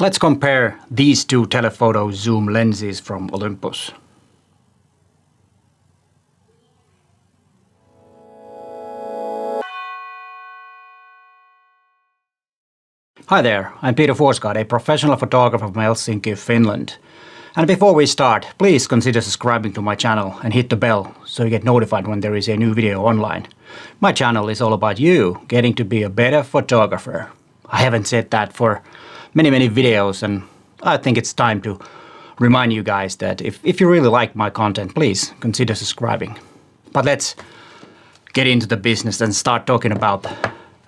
Let's compare these two telephoto zoom lenses from Olympus. Hi there, I'm Peter Forsgård, a professional photographer from Helsinki, Finland. And before we start, please consider subscribing to my channel and hit the bell so you get notified when there is a new video online. My channel is all about you getting to be a better photographer. I haven't said that for many videos, and I think it's time to remind you guys that if you really like my content, please consider subscribing. But let's get into the business and start talking about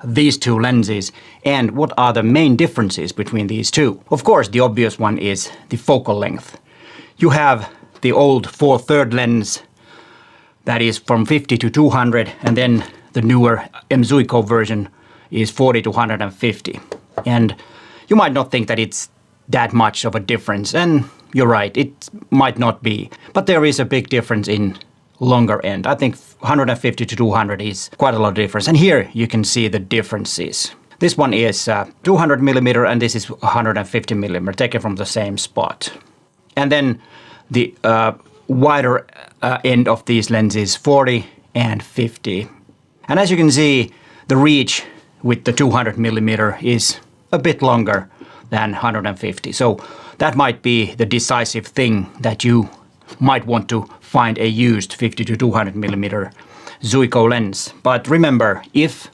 these two lenses and what are the main differences between these two. Of course, the obvious one is the focal length. You have the old 4/3 lens that is from 50 to 200, and then the newer M Zuiko version is 40 to 150. And you might not think that it's that much of a difference, and you're right, it might not be. But there is a big difference in longer end. I think 150 to 200 is quite a lot of difference. And here you can see the differences. This one is 200 millimeter and this is 150 millimeter, taken from the same spot. And then the wider end of these lenses, 40 and 50. And as you can see, the reach with the 200 millimeter is a bit longer than 150. So that might be the decisive thing that you might want to find a used 50 to 200 millimeter Zuiko lens. But remember, if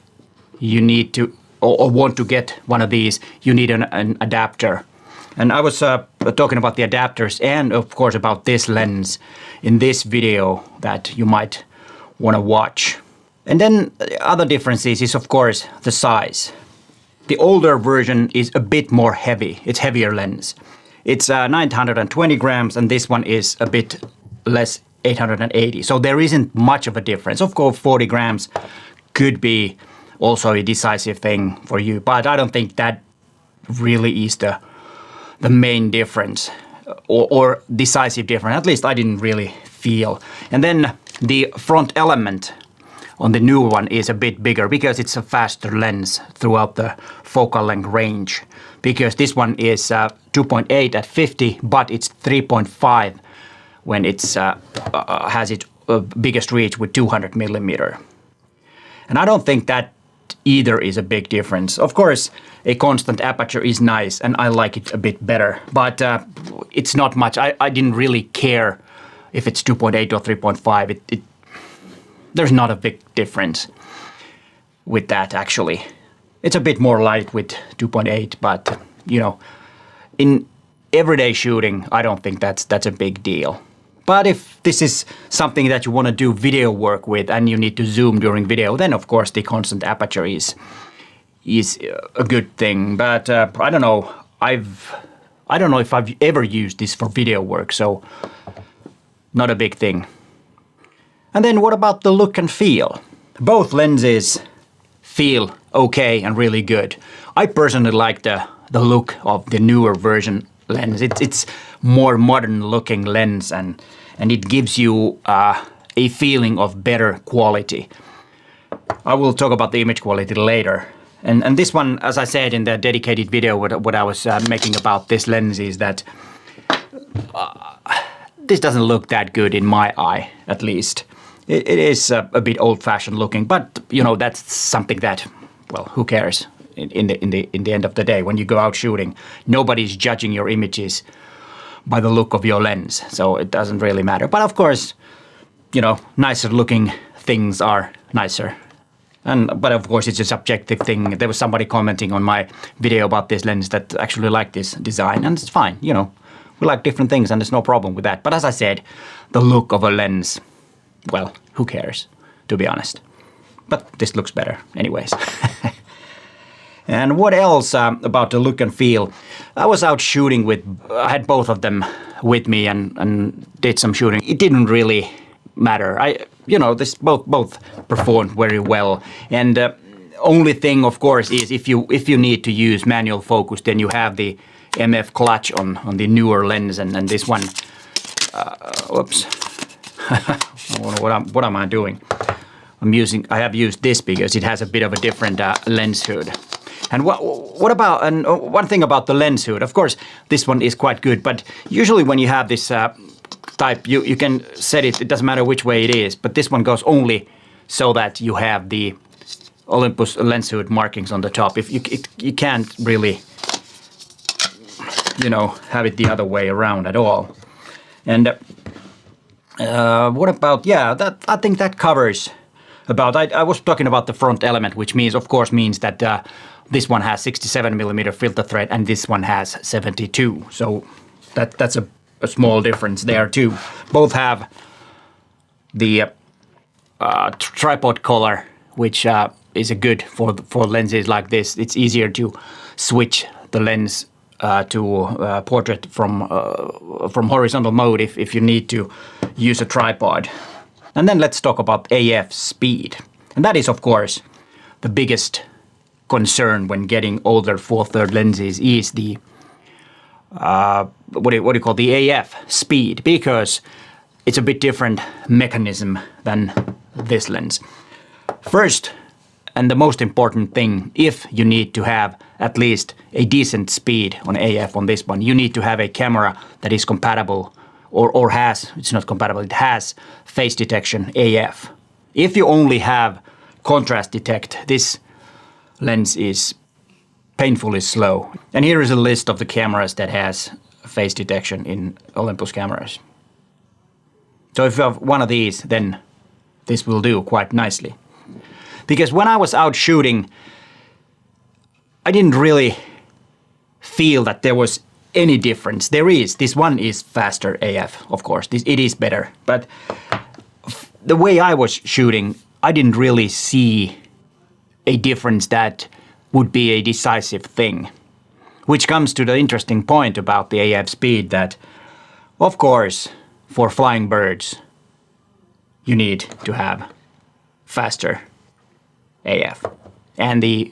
you need to or want to get one of these, you need an adapter. And I was talking about the adapters and of course about this lens in this video that you might want to watch. And then other differences is of course the size. The older version is a bit more heavy. It's heavier lens. It's 920 grams and this one is a bit less, 880. So there isn't much of a difference. Of course, 40 grams could be also a decisive thing for you, but I don't think that really is the main difference or decisive difference. At least I didn't really feel. And then the front element on the new one is a bit bigger because it's a faster lens throughout the focal length range. Because this one is 2.8 at 50, but it's 3.5 when it's has its biggest reach with 200 millimeter. And I don't think that either is a big difference. Of course, a constant aperture is nice and I like it a bit better, but it's not much. I didn't really care if it's 2.8 or 3.5. There's not a big difference with that actually. It's a bit more light with 2.8, but you know, in everyday shooting, I don't think that's a big deal. But if this is something that you want to do video work with and you need to zoom during video, then of course the constant aperture is a good thing. But I don't know. I don't know if I've ever used this for video work, so not a big thing. And then what about the look and feel? Both lenses feel okay and really good. I personally like the look of the newer version lens. It's more modern looking lens and it gives you a feeling of better quality. I will talk about the image quality later. And this one, as I said in the dedicated video, what I was making about this lens is that this doesn't look that good in my eye, at least. It is a bit old-fashioned looking, but you know, that's something that, well, who cares in the end of the day when you go out shooting? Nobody's judging your images by the look of your lens, so it doesn't really matter. But of course, you know, nicer looking things are nicer. But of course, it's a subjective thing. There was somebody commenting on my video about this lens that actually liked this design, and it's fine. You know, we like different things, and there's no problem with that. But as I said, the look of a lens, well, who cares, to be honest. But this looks better anyways. And what else about the look and feel? I was out shooting I had both of them with me and did some shooting. It didn't really matter. This both performed very well. And only thing, of course, is if you need to use manual focus, then you have the MF clutch on the newer lens, and this one. Whoops. What am I doing? I have used this because it has a bit of a different lens hood. And what about, and one thing about the lens hood, of course, this one is quite good, but usually when you have this type, you can set it, it doesn't matter which way it is, but this one goes only so that you have the Olympus lens hood markings on the top. If you can't really, you know, have it the other way around at all. And what about, yeah, that I think that covers about, I was talking about the front element, which means, of course, means that this one has 67mm filter thread and this one has 72. So that's a small difference there too. Both have the tripod collar, which is a good for lenses like this. It's easier to switch the lens to portrait from horizontal mode if you need to use a tripod. And then let's talk about AF speed. And that is, of course, the biggest concern when getting older 1/3 lenses is the what do you call the AF speed, because it's a bit different mechanism than this lens. First, and the most important thing, if you need to have at least a decent speed on AF on this one, you need to have a camera that is compatible or has, it's not compatible, it has face detection AF. If you only have contrast detect, this lens is painfully slow. And here is a list of the cameras that has face detection in Olympus cameras. So if you have one of these, then this will do quite nicely. Because when I was out shooting, I didn't really feel that there was any difference. There is. This one is faster AF, of course. It is better. But the way I was shooting, I didn't really see a difference that would be a decisive thing. Which comes to the interesting point about the AF speed that, of course, for flying birds, you need to have faster AF. And the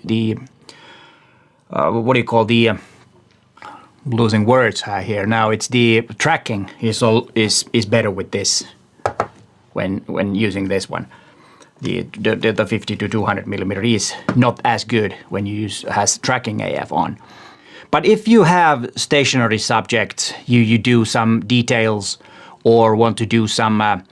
what do you call the losing words here now? It's the tracking is better with this when using this one. The 50 to 200mm is not as good when you has tracking AF on. But if you have stationary subjects, you do some details or want to do some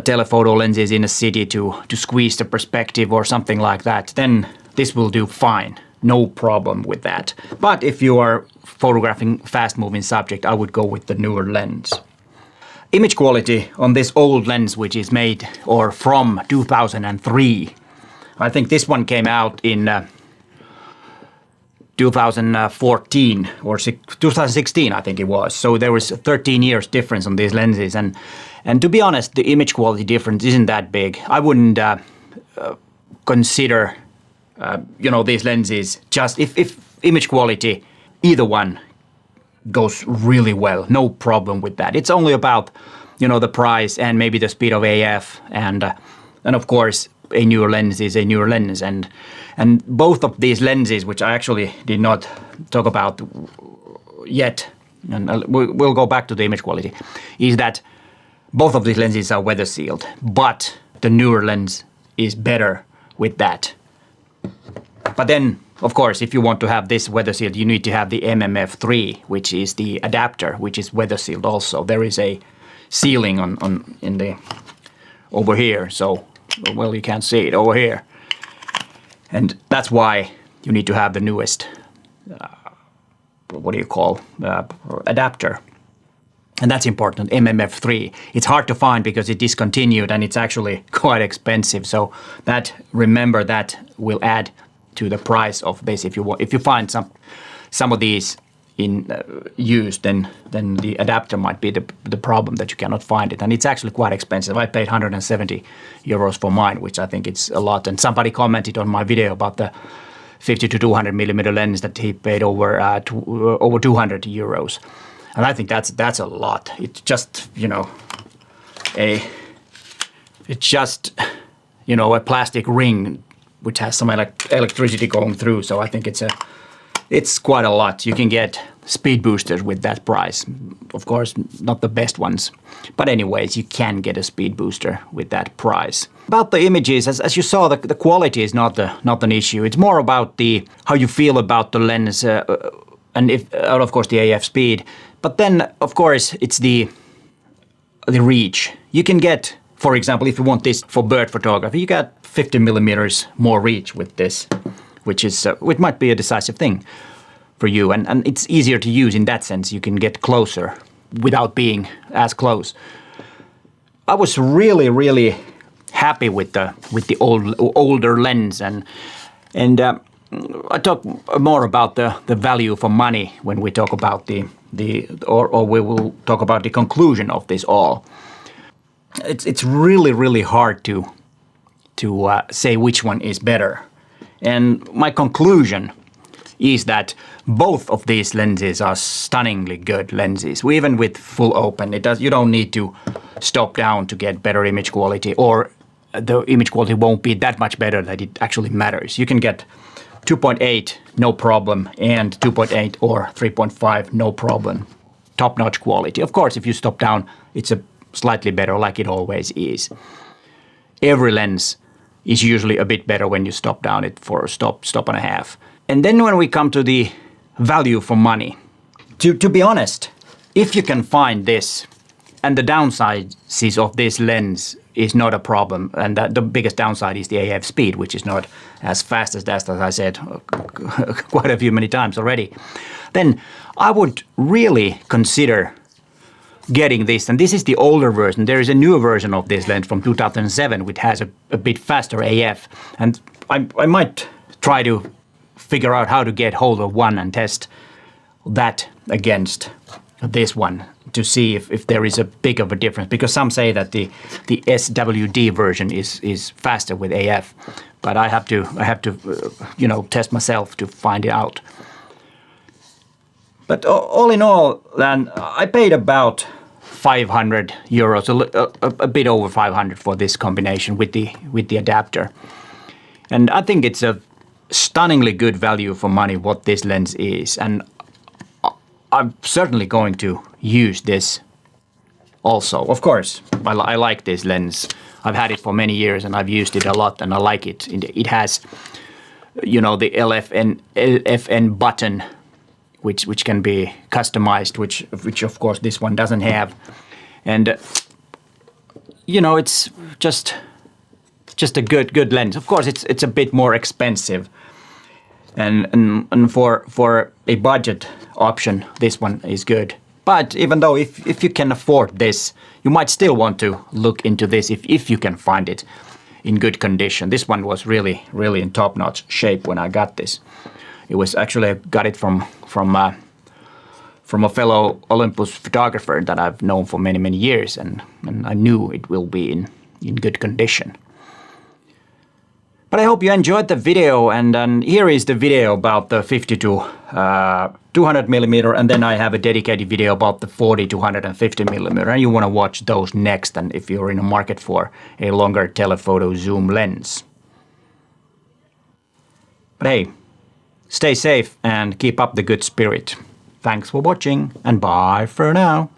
telephoto lenses in a city to squeeze the perspective or something like that, then this will do fine. No problem with that. But if you are photographing fast-moving subject, I would go with the newer lens. Image quality on this old lens, which is made or from 2003. I think this one came out in 2014 or 2016, I think it was. So there was 13 years difference on these lenses. And to be honest, the image quality difference isn't that big. I wouldn't consider, these lenses just if image quality, either one goes really well. No problem with that. It's only about, the price and maybe the speed of AF and of course a newer lens is a newer lens. And both of these lenses, which I actually did not talk about yet, and we'll go back to the image quality, is that both of these lenses are weather sealed, but the newer lens is better with that. But then, of course, if you want to have this weather sealed, you need to have the MMF3, which is the adapter, which is weather sealed also. There is a sealing in the over here, so well, you can't see it over here. And that's why you need to have the newest, adapter. And that's important, MMF3. It's hard to find because it discontinued and it's actually quite expensive. So remember that will add to the price of this. If you find some of these in used, then the adapter might be the problem that you cannot find it. And it's actually quite expensive. I paid 170 euros for mine, which I think it's a lot. And somebody commented on my video about the 50 to 200mm lens that he paid over 200 euros. And I think that's a lot. It's just, a plastic ring which has some electricity going through. So I think it's quite a lot. You can get speed boosters with that price. Of course, not the best ones. But anyways, you can get a speed booster with that price. About the images, as you saw, the quality is not an issue. It's more about how you feel about the lens, and of course the AF speed. But then, of course, it's the reach. You can get, for example, if you want this for bird photography, you got 50 millimeters more reach with this, which might be a decisive thing for you, and it's easier to use in that sense. You can get closer without being as close. I was really happy with the older lens, and I talk more about the value for money when we talk about or we will talk about the conclusion of this all. It's really hard to say which one is better, and my conclusion is that both of these lenses are stunningly good lenses. Even with full open, you don't need to stop down to get better image quality, or the image quality won't be that much better that it actually matters. You can get 2.8 no problem, and 2.8 or 3.5 no problem. Top-notch quality. Of course, if you stop down, it's a slightly better, like it always is. Every lens is usually a bit better when you stop down it for a stop and a half. And then when we come to the value for money, to be honest, if you can find this, and the downsides of this lens is not a problem, and the biggest downside is the AF speed, which is not as fast as that, as I said quite a few many times already, then I would really consider getting this. And this is the older version. There is a newer version of this lens from 2007, which has a bit faster AF, and I might try to figure out how to get hold of one and test that against this one to see if there is a big of a difference, because some say that the SWD version is faster with AF, but I have to test myself to find it out. But all in all, then I paid about 500 euros, a bit over 500 for this combination with the adapter, and I think it's a stunningly good value for money what this lens is, and I'm certainly going to use this also. Of course, I like this lens. I've had it for many years and I've used it a lot, and I like it. It has, the LFN button, which can be customized, which of course this one doesn't have, and it's just a good lens. Of course, it's a bit more expensive. And for a budget option, this one is good. But even though if you can afford this, you might still want to look into this if you can find it in good condition. This one was really in top-notch shape when I got this. It was actually, I got it from a fellow Olympus photographer that I've known for many years, and I knew it will be in good condition. But I hope you enjoyed the video, and here is the video about the 50 to 200 millimeter, and then I have a dedicated video about the 40 to 150 millimeter, and you want to watch those next, and if you're in a market for a longer telephoto zoom lens. But hey, stay safe and keep up the good spirit. Thanks for watching, and bye for now.